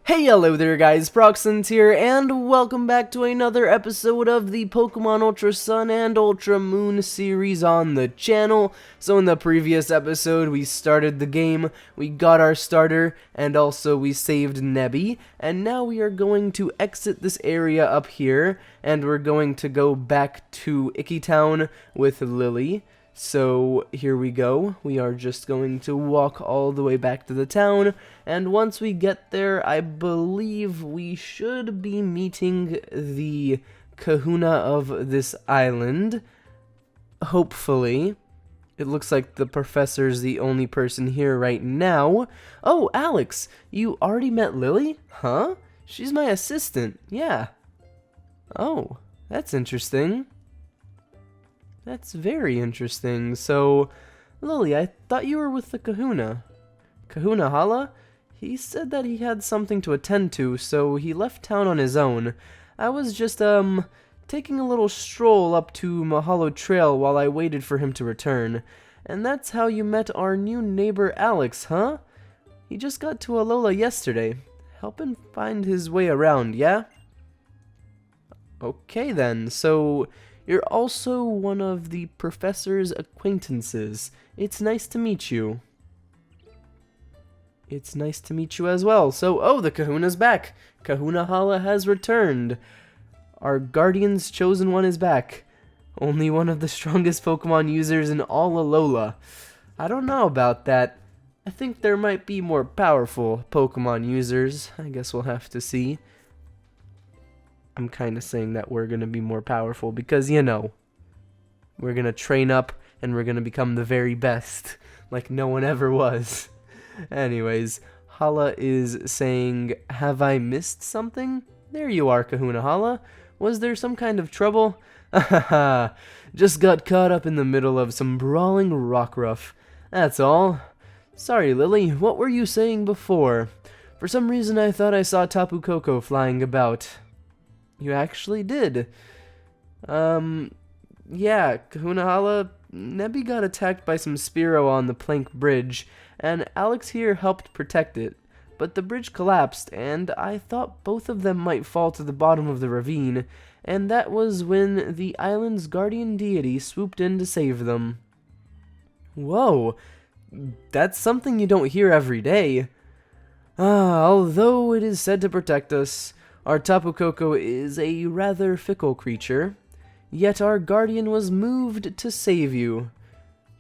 Hey, hello there guys, Proxons here, and welcome back to another episode of the Pokemon Ultra Sun and Ultra Moon series on the channel. So in the previous episode, we started the game, we got our starter, and also we saved Nebby, and now we are going to exit this area up here, and we're going to go back to Icky Town with Lily. So here we go, we are just going to walk all the way back to the town, and once we get there, I believe we should be meeting the Kahuna of this island, hopefully. It looks like the professor's the only person here right now. Oh, Alex, you already met Lily? Huh? She's my assistant, yeah. Oh, that's interesting. That's very interesting. So, Lily, I thought you were with the Kahuna. Kahuna Hala? He said that he had something to attend to, so he left town on his own. I was just, taking a little stroll up to Mahalo Trail while I waited for him to return. And that's how you met our new neighbor Alex, huh? He just got to Alola yesterday. Help him find his way around, yeah? Okay then, so you're also one of the professor's acquaintances. It's nice to meet you. It's nice to meet you as well. So, oh, the Kahuna's back. Kahuna Hala has returned. Our Guardian's chosen one is back. Only one of the strongest Pokemon users in all Alola. I don't know about that. I think there might be more powerful Pokemon users. I guess we'll have to see. I'm kind of saying that we're going to be more powerful because, you know, we're going to train up and we're going to become the very best, like no one ever was. Anyways, Hala is saying, have I missed something? There you are, Kahuna Hala. Was there some kind of trouble? Haha, just got caught up in the middle of some brawling Rockruff. That's all. Sorry, Lily, what were you saying before? For some reason I thought I saw Tapu Koko flying about. You actually did. Yeah, Kahuna Hala, Nebby got attacked by some Spearow on the plank bridge, and Alex here helped protect it. But the bridge collapsed, and I thought both of them might fall to the bottom of the ravine, and that was when the island's guardian deity swooped in to save them. Whoa, that's something you don't hear every day. Although it is said to protect us, our Tapu Koko is a rather fickle creature, yet our guardian was moved to save you.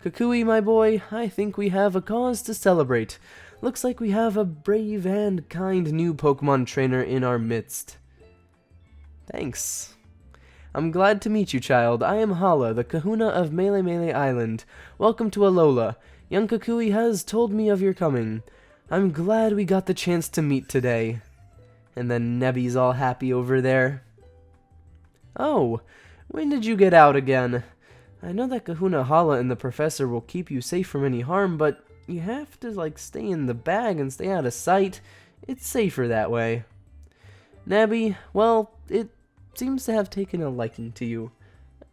Kukui, my boy, I think we have a cause to celebrate. Looks like we have a brave and kind new Pokemon trainer in our midst. Thanks. I'm glad to meet you, child. I am Hala, the Kahuna of Mele Mele Island. Welcome to Alola. Young Kukui has told me of your coming. I'm glad we got the chance to meet today. And then Nebby's all happy over there. Oh, when did you get out again? I know that Kahuna Hala and the professor will keep you safe from any harm, but you have to, like, stay in the bag and stay out of sight. It's safer that way. Nebby, well, it seems to have taken a liking to you.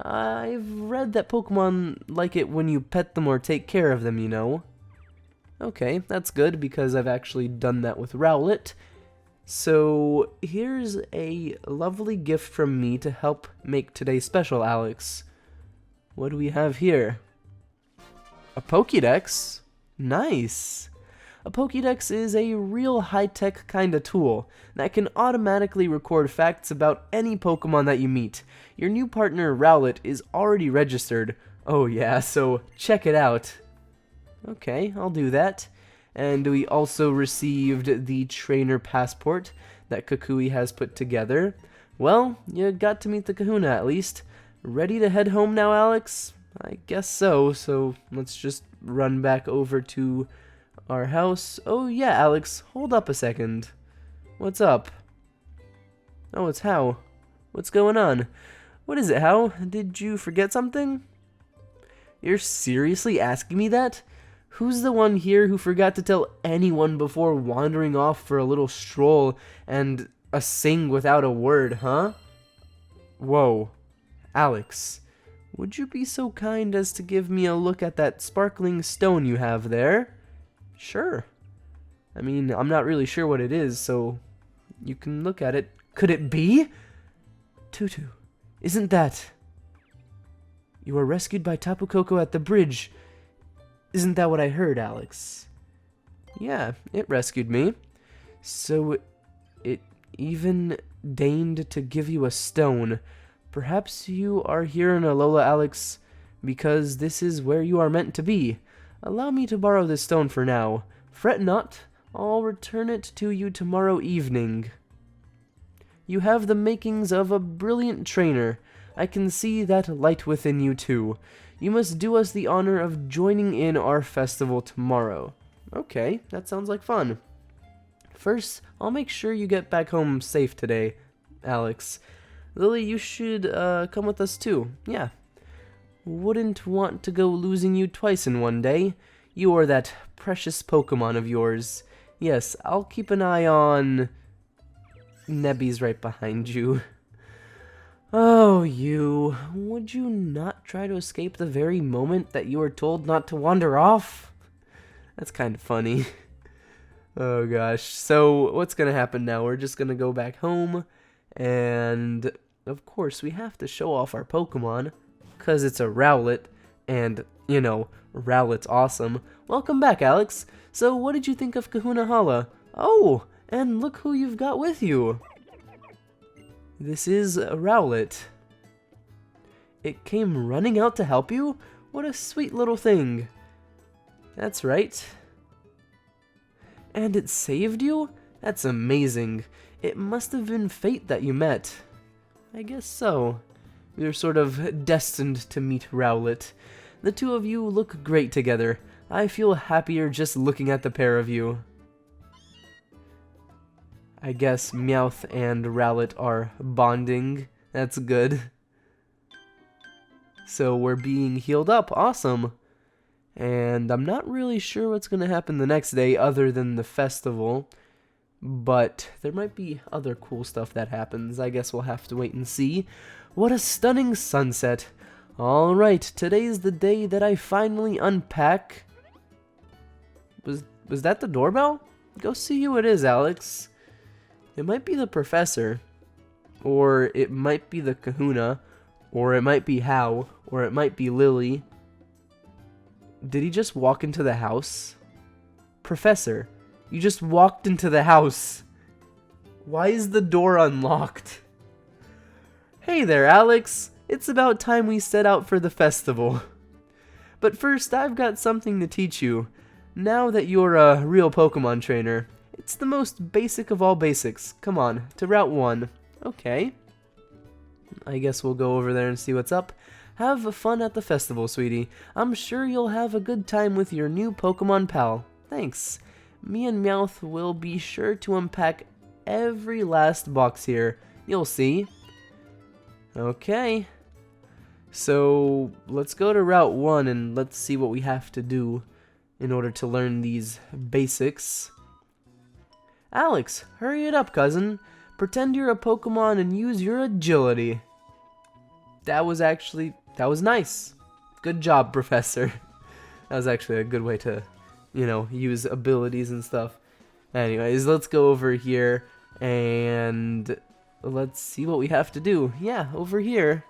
I've read that Pokemon like it when you pet them or take care of them, you know. Okay, that's good, because I've actually done that with Rowlet. So, here's a lovely gift from me to help make today special, Alex. What do we have here? A Pokédex? Nice! A Pokédex is a real high-tech kind of tool that can automatically record facts about any Pokemon that you meet. Your new partner, Rowlet, is already registered. Oh yeah, so check it out. Okay, I'll do that. And we also received the trainer passport that Kukui has put together. Well, you got to meet the Kahuna at least. Ready to head home now, Alex? I guess so, so let's just run back over to our house. Oh yeah, Alex, hold up a second. What's up? Oh, it's How. What's going on? What is it, How? Did you forget something? You're seriously asking me that? Who's the one here who forgot to tell anyone before wandering off for a little stroll and a sing without a word, huh? Whoa. Alex, would you be so kind as to give me a look at that sparkling stone you have there? Sure. I mean, I'm not really sure what it is, so You can look at it. Could it be? Tutu, isn't that... You were rescued by Tapu Koko at the bridge. Isn't that what I heard, Alex? Yeah, it rescued me. So, it even deigned to give you a stone. Perhaps you are here in Alola, Alex, because this is where you are meant to be. Allow me to borrow this stone for now. Fret not, I'll return it to you tomorrow evening. You have the makings of a brilliant trainer. I can see that light within you too. You must do us the honor of joining in our festival tomorrow. Okay, that sounds like fun. First, I'll make sure you get back home safe today, Alex. Lily, you should come with us too. Yeah. Wouldn't want to go losing you twice in one day. You are that precious Pokemon of yours. Yes, I'll keep an eye on... Nebby's right behind you. Oh, you. Would you not try to escape the very moment that you were told not to wander off? That's kind of funny. Oh gosh. So, what's gonna happen now? We're just gonna go back home, and of course we have to show off our Pokemon, because it's a Rowlet, and, you know, Rowlet's awesome. Welcome back, Alex. So, what did you think of Kahuna Hala? Oh, and look who you've got with you. This is a Rowlet. It came running out to help you? What a sweet little thing. That's right. And it saved you? That's amazing. It must have been fate that you met. I guess so. You're sort of destined to meet Rowlet. The two of you look great together. I feel happier just looking at the pair of you. I guess Meowth and Rowlet are bonding. That's good. So we're being healed up. Awesome. And I'm not really sure what's going to happen the next day other than the festival. But there might be other cool stuff that happens. I guess we'll have to wait and see. What a stunning sunset. Alright, today's the day that I finally unpack. Was that the doorbell? Go see who it is, Alex. It might be the professor, or it might be the Kahuna, or it might be How, or it might be Lily. Did he just walk into the house? Professor, you just walked into the house. Why is the door unlocked? Hey there, Alex. It's about time we set out for the festival. But first, I've got something to teach you. Now that you're a real Pokemon trainer, it's the most basic of all basics. Come on, to Route 1. Okay. I guess we'll go over there and see what's up. Have fun at the festival, sweetie. I'm sure you'll have a good time with your new Pokemon pal. Thanks. Me and Meowth will be sure to unpack every last box here. You'll see. Okay. So, let's go to Route 1 and let's see what we have to do in order to learn these basics. Alex, hurry it up, cousin. Pretend you're a Pokemon and use your agility. That was nice. Good job, Professor. That was actually a good way to, you know, use abilities and stuff. Anyways, let's go over here and let's see what we have to do. Yeah, over here.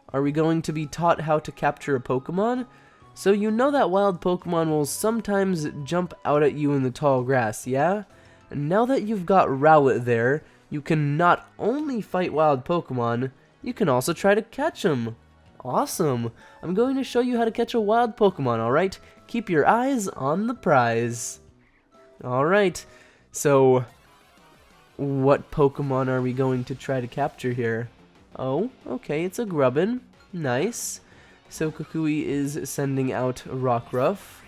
Are we going to be taught how to capture a Pokemon? So you know that wild Pokemon will sometimes jump out at you in the tall grass, yeah? And now that you've got Rowlet there, you can not only fight wild Pokemon, you can also try to catch them. Awesome! I'm going to show you how to catch a wild Pokemon, alright? Keep your eyes on the prize. Alright, so what Pokemon are we going to try to capture here? Oh, okay, it's a Grubbin. Nice. So Kukui is sending out Rockruff,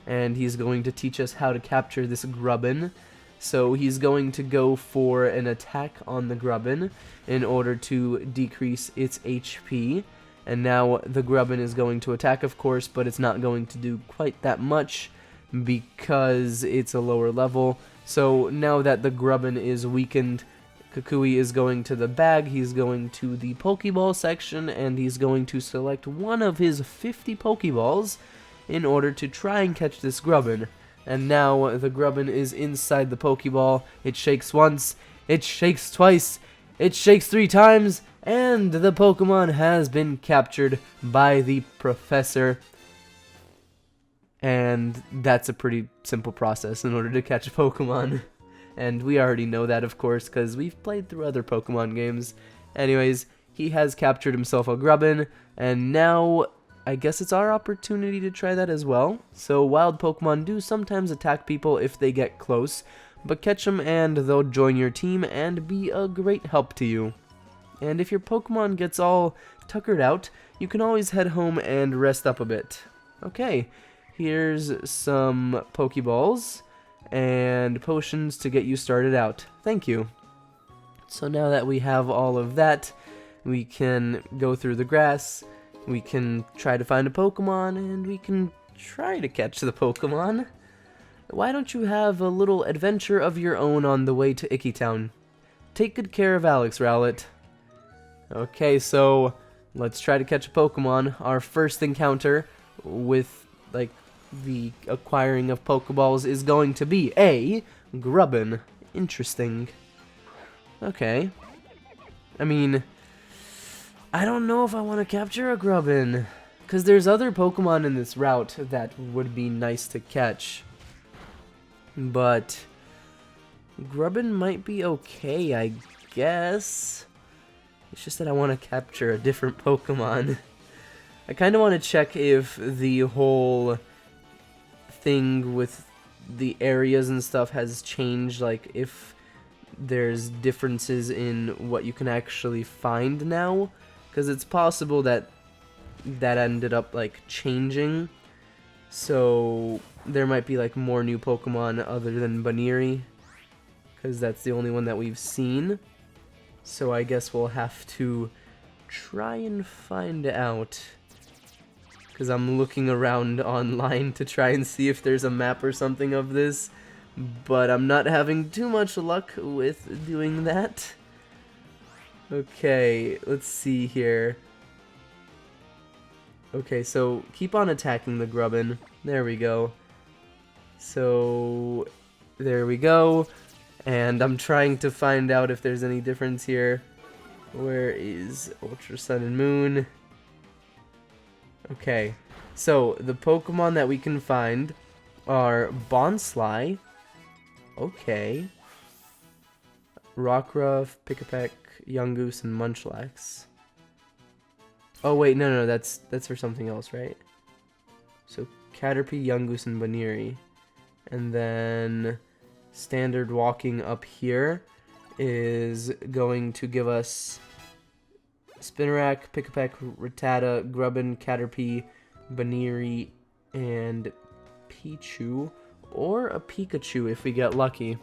and he's going to teach us how to capture this Grubbin. So he's going to go for an attack on the Grubbin in order to decrease its HP. And now the Grubbin is going to attack, of course, but it's not going to do quite that much because it's a lower level. So now that the Grubbin is weakened, Kukui is going to the bag, he's going to the Pokeball section, and he's going to select one of his 50 Pokeballs in order to try and catch this Grubbin. And now the Grubbin is inside the Pokeball. It shakes once, It shakes twice. It shakes 3 times. And the Pokemon has been captured by the professor. And that's a pretty simple process in order to catch a Pokemon. And we already know that, of course, because we've played through other Pokemon games. Anyways, he has captured himself a Grubbin, and now I guess it's our opportunity to try that as well. So wild Pokemon do sometimes attack people if they get close, but catch them and they'll join your team and be a great help to you. And if your Pokemon gets all tuckered out, you can always head home and rest up a bit. Okay, here's some Pokeballs and potions to get you started out. Thank you. So now that we have all of that, we can go through the grass, we can try to find a Pokemon, and we can try to catch the Pokemon. Why don't you have a little adventure of your own on the way to Icky Town? Take good care of Alex, Rowlet. Okay, so let's try to catch a Pokemon. Our first encounter with, like, the acquiring of Pokeballs is going to be a Grubbin. Interesting. Okay. I mean, I don't know if I want to capture a Grubbin, because there's other Pokemon in this route that would be nice to catch. But Grubbin might be okay, I guess. It's just that I want to capture a different Pokemon. I kind of want to check if the whole thing with the areas and stuff has changed, like if there's differences in what you can actually find now, because it's possible that that ended up like changing, so there might be like more new Pokemon other than Baniri, because that's the only one that we've seen. So I guess we'll have to try and find out, because I'm looking around online to try and see if there's a map or something of this, but I'm not having too much luck with doing that. Okay, let's see here. Okay, so keep on attacking the Grubbin. There we go. So, there we go. And I'm trying to find out if there's any difference here. Where is Ultra Sun and Moon? Okay, so the Pokemon that we can find are Bonsly. Okay. Rockruff, Pick-a-Peck, Yungoos, and Munchlax. Oh wait, no, that's for something else, right? So Caterpie, Yungoos, and Baniri. And then standard walking up here is going to give us Spinarak, Pick-a-Peck, Rattata, Grubbin, Caterpie, Baniri, and Pichu, or a Pikachu if we get lucky.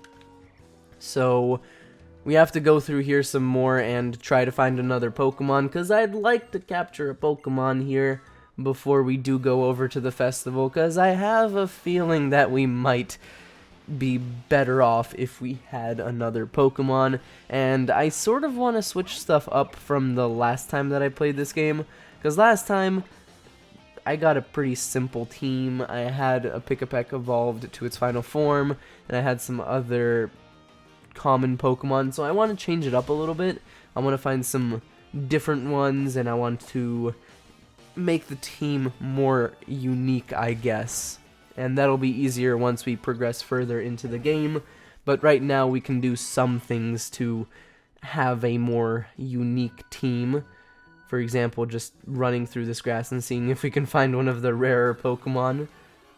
So we have to go through here some more and try to find another Pokemon, because I'd like to capture a Pokemon here before we do go over to the festival, because I have a feeling that we might be better off if we had another Pokemon, and I sort of want to switch stuff up from the last time that I played this game, because last time I got a pretty simple team. I had a Pick-a-Peck evolved to its final form, and I had some other common Pokemon, so I want to change it up a little bit. I want to find some different ones, and I want to make the team more unique, I guess. And that'll be easier once we progress further into the game, but right now we can do some things to have a more unique team. For example, just running through this grass and seeing if we can find one of the rarer Pokemon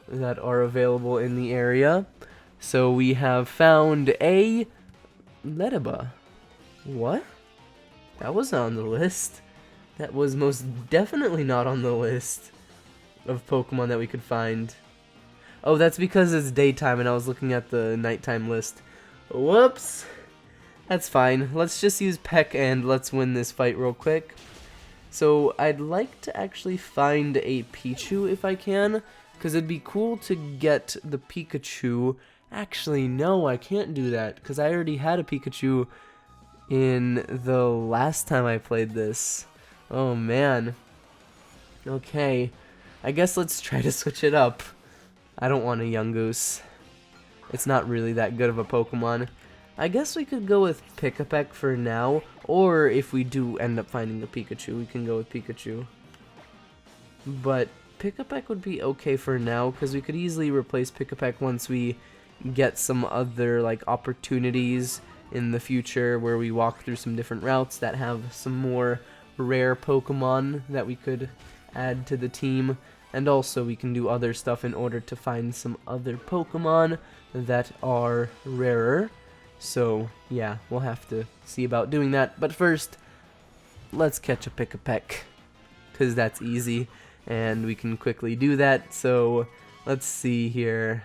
that are available in the area. So we have found a Lediba. What? That wasn't on the list. That was most definitely not on the list of Pokemon that we could find. Oh, that's because it's daytime and I was looking at the nighttime list. Whoops. That's fine. Let's just use Peck and let's win this fight real quick. So I'd like to actually find a Pichu if I can, because it'd be cool to get the Pikachu. Actually, no, I can't do that, because I already had a Pikachu in the last time I played this. Oh man. Okay, I guess let's try to switch it up. I don't want a Yungoos. It's not really that good of a Pokemon. I guess we could go with Pick-a-Peck for now, or if we do end up finding a Pikachu, we can go with Pikachu. But Pick-a-Peck would be okay for now, because we could easily replace Pick-a-Peck once we get some other like opportunities in the future where we walk through some different routes that have some more rare Pokemon that we could add to the team. And also we can do other stuff in order to find some other Pokemon that are rarer. So yeah, we'll have to see about doing that. But first, let's catch a Pick-a-Peck, because that's easy and we can quickly do that. So let's see here.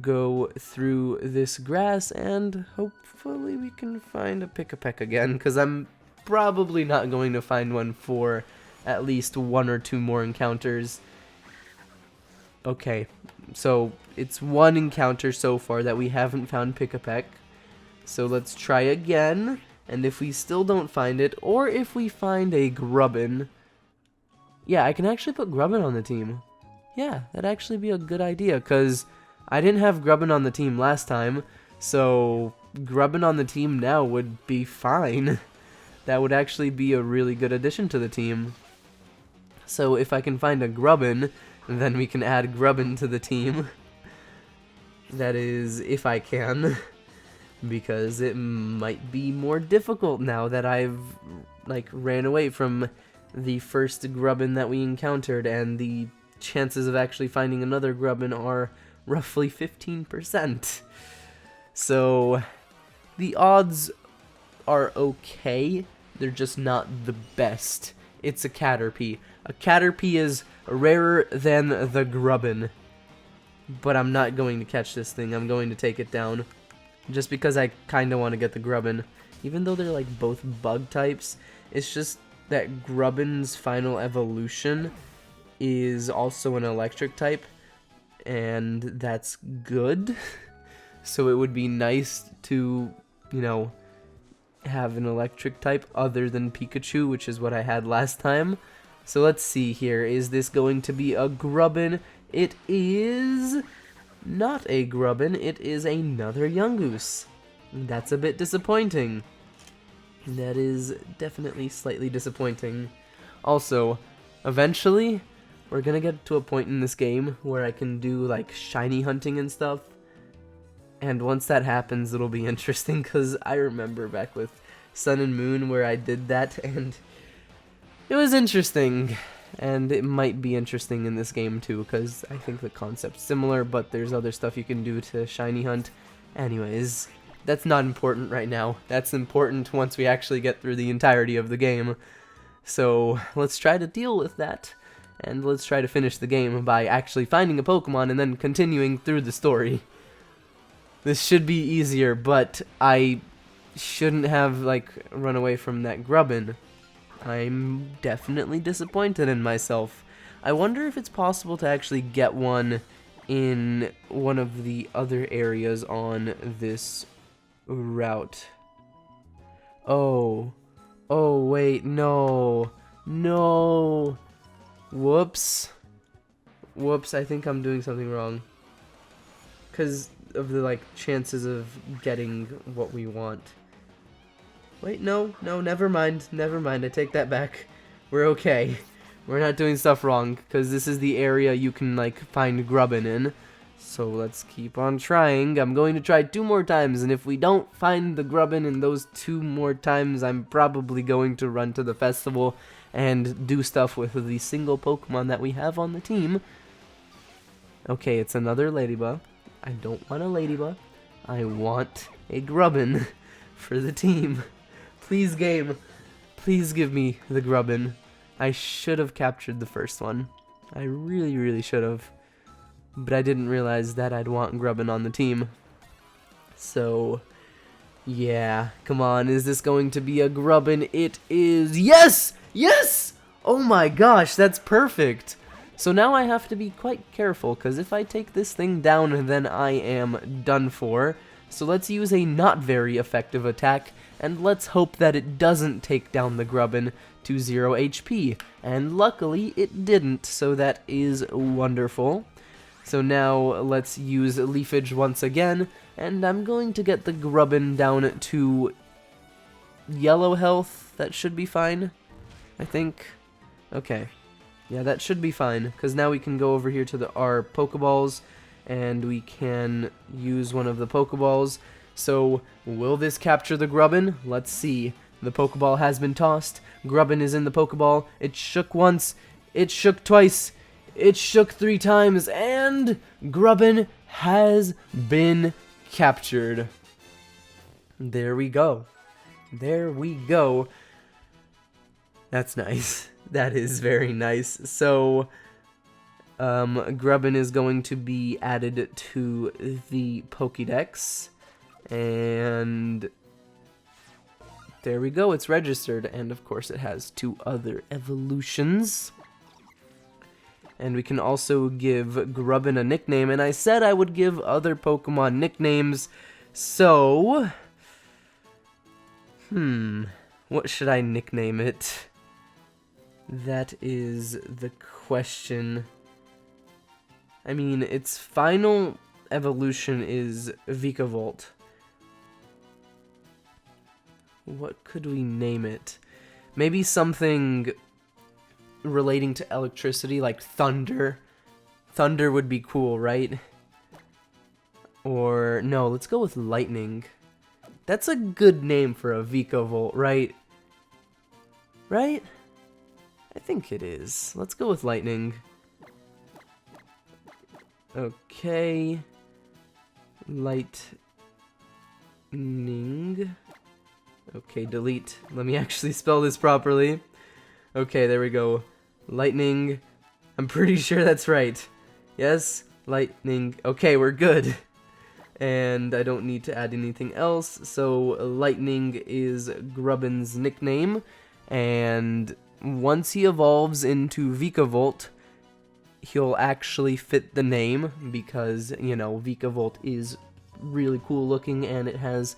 Go through this grass and hopefully we can find a Pick-a-Peck again, because I'm probably not going to find one for at least 1 or 2 more encounters. Okay, so it's 1 encounter so far that we haven't found Pick-a-Peck. So let's try again, and if we still don't find it, or if we find a Grubbin, yeah, I can actually put Grubbin on the team. Yeah, that'd actually be a good idea, because I didn't have Grubbin on the team last time, so Grubbin on the team now would be fine. That would actually be a really good addition to the team. So if I can find a Grubbin, then we can add Grubbin to the team. That is, if I can. Because it might be more difficult now that I've, like, ran away from the first Grubbin that we encountered, and the chances of actually finding another Grubbin are roughly 15%. So, the odds are okay, they're just not the best. It's a Caterpie. A Caterpie is rarer than the Grubbin. But I'm not going to catch this thing, I'm going to take it down. Just because I kinda want to get the Grubbin. Even though they're like both bug types, it's just that Grubbin's final evolution is also an electric type. And that's good. So it would be nice to, you know, have an electric type other than Pikachu, which is what I had last time. So let's see here. Is this going to be a Grubbin? It is not a Grubbin. It is another Yungoos. That's a bit disappointing. That is definitely slightly disappointing. Also, eventually, we're gonna get to a point in this game where I can do like shiny hunting and stuff. And once that happens, it'll be interesting, because I remember back with Sun and Moon where I did that, and it was interesting. And it might be interesting in this game too, because I think the concept's similar, but there's other stuff you can do to shiny hunt. Anyways, that's not important right now. That's important once we actually get through the entirety of the game. So let's try to deal with that, and let's try to finish the game by actually finding a Pokemon and then continuing through the story. This should be easier, but I shouldn't have, like, run away from that Grubbin. I'm definitely disappointed in myself. I wonder if it's possible to actually get one in one of the other areas on this route. Oh, wait, no. Whoops, I think I'm doing something wrong. Because of the, like, chances of getting what we want. Wait, no, never mind, I take that back. We're okay. We're not doing stuff wrong, because this is the area you can, like, find Grubbin in. So let's keep on trying. I'm going to try 2 more times, and if we don't find the Grubbin in those 2 more times, I'm probably going to run to the festival and do stuff with the single Pokemon that we have on the team. Okay, it's another Ladybug. I don't want a Ladybug. I want a Grubbin for the team. Please, game. Please give me the Grubbin. I should have captured the first one. I really should have. But I didn't realize that I'd want Grubbin on the team. So, yeah. Come on, is this going to be a Grubbin? It is. Yes! Yes! Oh my gosh, that's perfect. So now I have to be quite careful, because if I take this thing down, then I am done for. So let's use a not very effective attack, and let's hope that it doesn't take down the Grubbin to 0 HP. And luckily, it didn't, so that is wonderful. So now let's use Leafage once again, And I'm going to get the Grubbin down to yellow health. That should be fine, I think. Okay. Yeah, that should be fine, because now we can go over here to our Pokeballs, and we can use one of the Pokeballs. So, will this capture the Grubbin? Let's see. The Pokeball has been tossed. Grubbin is in the Pokeball. It shook once. It shook twice. It shook 3 times, and Grubbin has been captured. There we go. There we go. That's nice. That is very nice. So, Grubbin is going to be added to the Pokédex, and there we go. It's registered, and of course it has 2 other evolutions. And we can also give Grubbin a nickname, and I said I would give other Pokemon nicknames, so what should I nickname it? That is the question. I mean, its final evolution is Vikavolt. What could we name it? Maybe something relating to electricity, like Thunder. Thunder would be cool, right? Or, no, let's go with Lightning. That's a good name for a Vikavolt, right? Right? I think it is. Let's go with Lightning. Okay. Lightning. Okay, delete. Let me actually spell this properly. Okay, there we go. Lightning. I'm pretty sure that's right. Yes, Lightning. Okay, we're good. And I don't need to add anything else. So, Lightning is Grubbin's nickname. And once he evolves into Vikavolt, he'll actually fit the name because, you know, Vikavolt is really cool looking and it has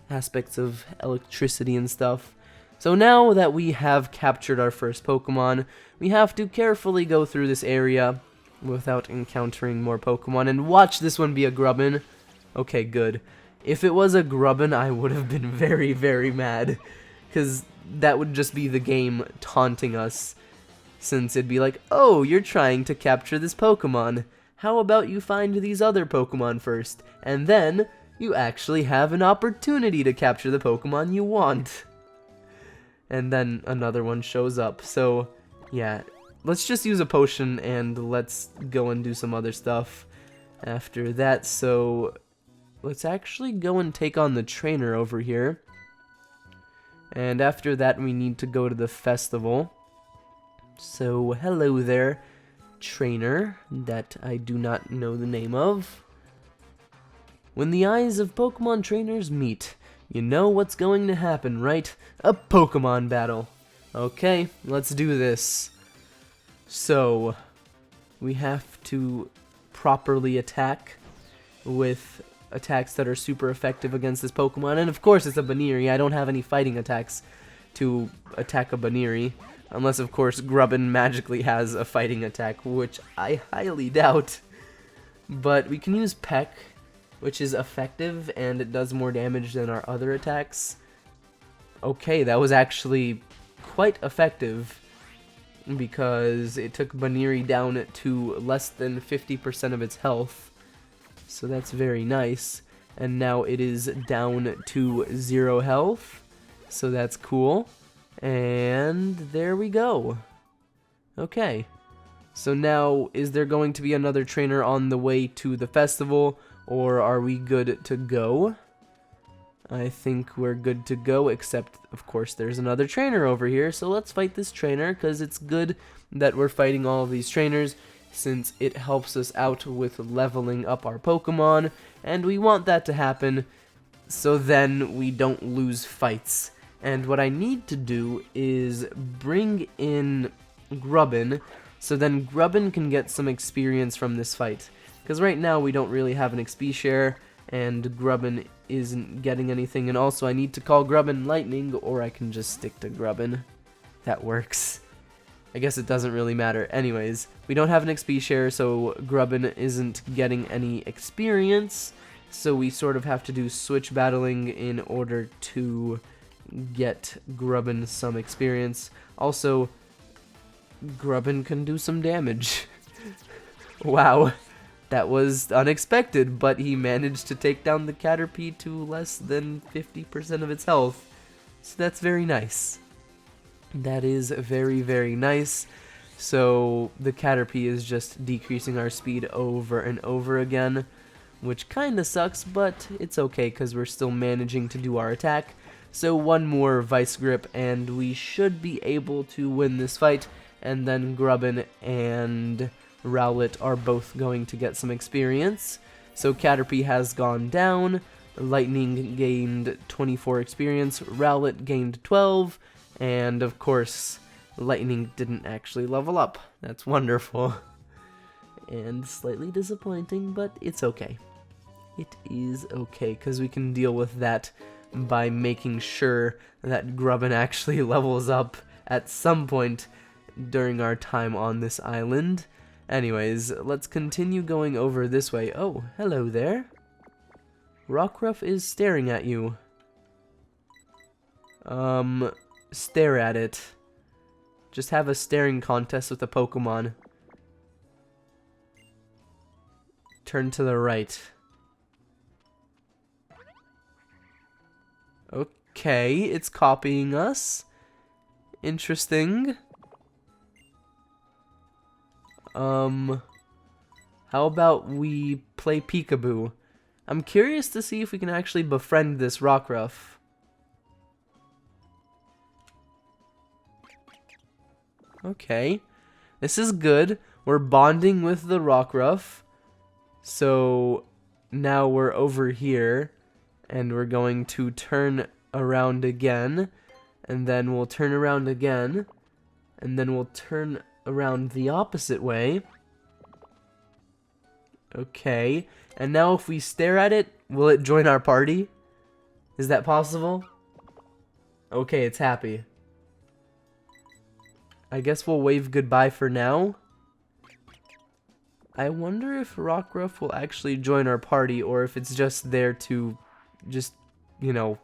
aspects of electricity and stuff. So now that we have captured our first Pokemon, we have to carefully go through this area without encountering more Pokemon, and watch this one be a Grubbin. Okay, good. If it was a Grubbin, I would have been very, very mad, because that would just be the game taunting us, since it'd be like, oh, you're trying to capture this Pokemon. How about you find these other Pokemon first, and then you actually have an opportunity to capture the Pokemon you want. And then another one shows up. So, yeah, let's just use a potion and let's go and do some other stuff after that. So, let's actually go and take on the trainer over here. And after that, we need to go to the festival. So, hello there, trainer, that I do not know the name of. When the eyes of Pokemon trainers meet, you know what's going to happen, right? A Pokemon battle. Okay, let's do this. So, we have to properly attack with attacks that are super effective against this Pokemon. And of course, it's a Baniri. I don't have any fighting attacks to attack a Baniri. Unless, of course, Grubbin magically has a fighting attack, which I highly doubt. But we can use Peck, which is effective, and it does more damage than our other attacks. Okay, that was actually quite effective, because it took Baniri down to less than 50% of its health. So that's very nice. And now it is down to 0 health, so that's cool. And there we go. Okay. So now, is there going to be another trainer on the way to the festival, or are we good to go? I think we're good to go, except, of course, there's another trainer over here, so let's fight this trainer, because it's good that we're fighting all of these trainers, since it helps us out with leveling up our Pokemon, and we want that to happen, so then we don't lose fights. And what I need to do is bring in Grubbin, so then Grubbin can get some experience from this fight. Because right now we don't really have an XP share, and Grubbin isn't getting anything, and also I need to call Grubbin Lightning, or I can just stick to Grubbin. That works. I guess it doesn't really matter. Anyways, we don't have an XP share, so Grubbin isn't getting any experience, So we sort of have to do switch battling in order to get Grubbin some experience. Also, Grubbin can do some damage. Wow, that was unexpected, but he managed to take down the Caterpie to less than 50% of its health. So that's very nice. That is very, very nice. So the Caterpie is just decreasing our speed over and over again, which kinda sucks, but it's okay because we're still managing to do our attack. So one more Vice Grip and we should be able to win this fight, and then Grubbin and Rowlet are both going to get some experience. So Caterpie has gone down, Lightning gained 24 experience, Rowlet gained 12, and of course, Lightning didn't actually level up. That's wonderful. And slightly disappointing, but it's okay. It is okay, because we can deal with that by making sure that Grubbin actually levels up at some point during our time on this island. Anyways, let's continue going over this way. Oh, hello there. Rockruff is staring at you. Stare at it. Just have a staring contest with a Pokemon. Turn to the right. Okay, it's copying us. Interesting. How about we play peekaboo? I'm curious to see if we can actually befriend this Rockruff. Okay, this is good. We're bonding with the Rockruff. So now we're over here, and we're going to turn around again, and then we'll turn around again, and then we'll turn around the opposite way. Okay, and now if we stare at it, will it join our party? Is that possible? Okay, it's happy. I guess we'll wave goodbye for now. I wonder if Rockruff will actually join our party, or if it's just there to just, you know,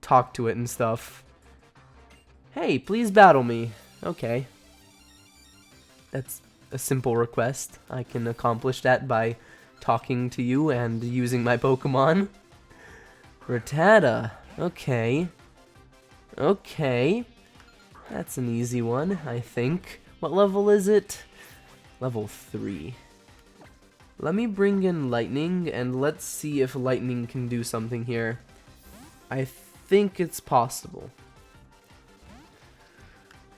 talk to it and stuff. Hey, please battle me. Okay. That's a simple request. I can accomplish that by talking to you and using my Pokemon. Rattata. Okay. Okay. That's an easy one, I think. What level is it? Level 3. Let me bring in Lightning, and let's see if Lightning can do something here. I think it's possible.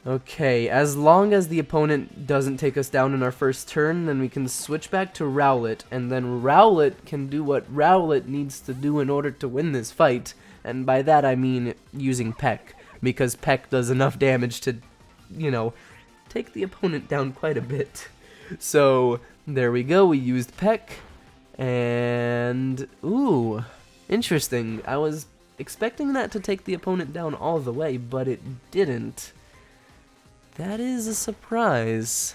Okay, as long as the opponent doesn't take us down in our first turn, then we can switch back to Rowlet, and then Rowlet can do what Rowlet needs to do in order to win this fight, and by that I mean using Peck, because Peck does enough damage to, you know, take the opponent down quite a bit. So, there we go, we used Peck, and ooh, interesting. I was expecting that to take the opponent down all the way, but it didn't. That is a surprise.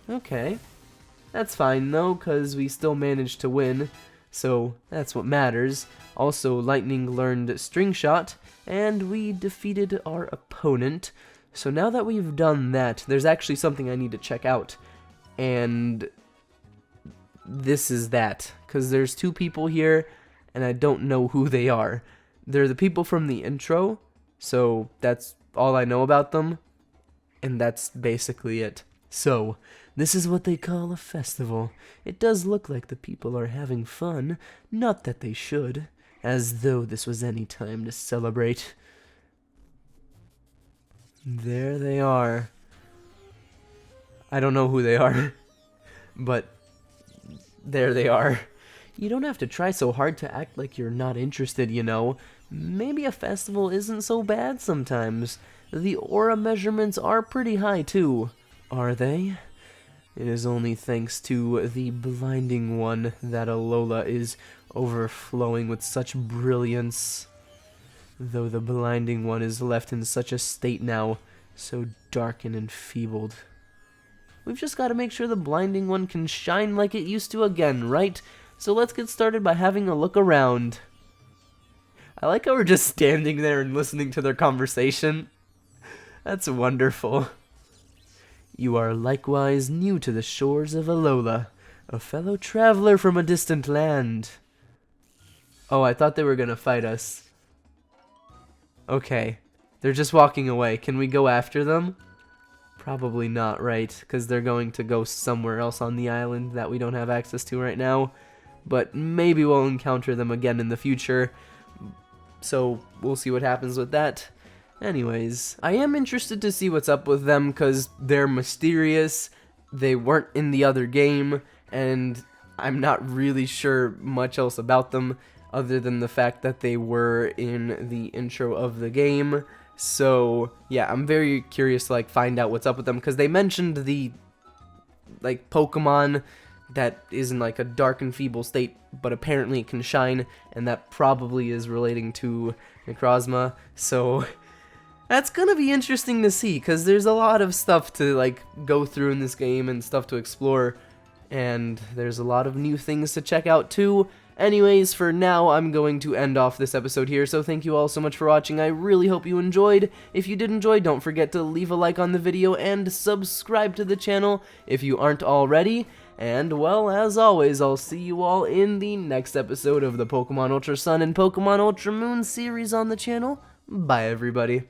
Okay. That's fine though, because we still managed to win, so that's what matters. Also, Lightning learned String Shot, and we defeated our opponent. So now that we've done that, there's actually something I need to check out. And this is that, because there's two people here, and I don't know who they are. They're the people from the intro, so that's all I know about them. And that's basically it. So, this is what they call a festival. It does look like the people are having fun, not that they should, as though this was any time to celebrate. There they are. I don't know who they are, but there they are. You don't have to try so hard to act like you're not interested, you know. Maybe a festival isn't so bad sometimes. The aura measurements are pretty high too, are they? It is only thanks to the blinding one that Alola is overflowing with such brilliance. Though the blinding one is left in such a state now, so dark and enfeebled. We've just got to make sure the blinding one can shine like it used to again, right? So let's get started by having a look around. I like how we're just standing there and listening to their conversation. That's wonderful. You are likewise new to the shores of Alola, a fellow traveler from a distant land. Oh, I thought they were gonna fight us. Okay, they're just walking away. Can we go after them? Probably not, right? Because they're going to go somewhere else on the island that we don't have access to right now. But maybe we'll encounter them again in the future. So we'll see what happens with that. Anyways, I am interested to see what's up with them because they're mysterious. They weren't in the other game, and I'm not really sure much else about them other than the fact that they were in the intro of the game. So yeah, I'm very curious to find out what's up with them because they mentioned the Pokemon that is in a dark and feeble state, but apparently it can shine, and that probably is relating to Necrozma. So that's gonna be interesting to see because there's a lot of stuff to go through in this game and stuff to explore, and there's a lot of new things to check out too. Anyways, for now, I'm going to end off this episode here, so thank you all so much for watching. I really hope you enjoyed. If you did enjoy, don't forget to leave a like on the video and subscribe to the channel if you aren't already. And, well, as always, I'll see you all in the next episode of the Pokemon Ultra Sun and Pokemon Ultra Moon series on the channel. Bye, everybody.